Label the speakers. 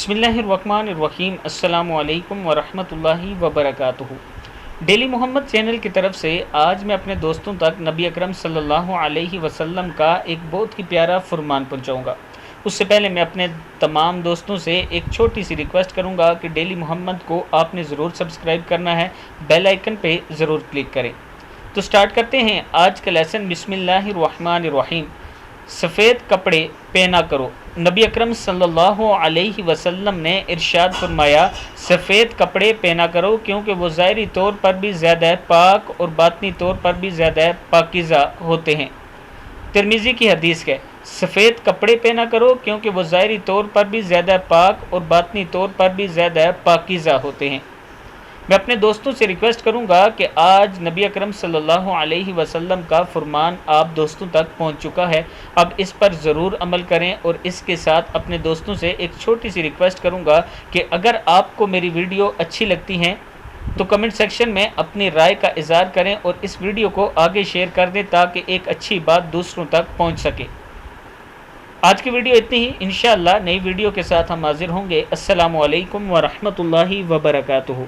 Speaker 1: بسم اللہ الرحمن الرحیم۔ السلام علیکم ورحمۃ اللہ وبرکاتہ۔ ڈیلی محمد چینل کی طرف سے آج میں اپنے دوستوں تک نبی اکرم صلی اللہ علیہ وسلم کا ایک بہت ہی پیارا فرمان پہنچاؤں گا۔ اس سے پہلے میں اپنے تمام دوستوں سے ایک چھوٹی سی ریکویسٹ کروں گا کہ ڈیلی محمد کو آپ نے ضرور سبسکرائب کرنا ہے، بیل آئیکن پہ ضرور کلک کریں۔ تو سٹارٹ کرتے ہیں آج کا لیسن۔ بسم اللہ الرحمن الرحیم۔ سفید کپڑے پہنا کرو۔ نبی اکرم صلی اللہ علیہ وسلم نے ارشاد فرمایا، سفید کپڑے پہنا کرو کیونکہ وہ ظاہری طور پر بھی زیادہ پاک اور باطنی طور پر بھی زیادہ پاکیزہ ہوتے ہیں۔ ترمذی کی حدیث ہے، سفید کپڑے پہنا کرو کیونکہ وہ ظاہری طور پر بھی زیادہ پاک اور باطنی طور پر بھی زیادہ پاکیزہ ہوتے ہیں۔ میں اپنے دوستوں سے ریکویسٹ کروں گا کہ آج نبی اکرم صلی اللہ علیہ وسلم کا فرمان آپ دوستوں تک پہنچ چکا ہے، اب اس پر ضرور عمل کریں، اور اس کے ساتھ اپنے دوستوں سے ایک چھوٹی سی ریکویسٹ کروں گا کہ اگر آپ کو میری ویڈیو اچھی لگتی ہیں تو کمنٹ سیکشن میں اپنی رائے کا اظہار کریں اور اس ویڈیو کو آگے شیئر کر دیں تاکہ ایک اچھی بات دوسروں تک پہنچ سکے۔ آج کی ویڈیو اتنی ہی، انشاءاللہ نئی ویڈیو کے ساتھ ہم حاضر ہوں گے۔ السلام علیکم ورحمۃ اللہ وبرکاتہ۔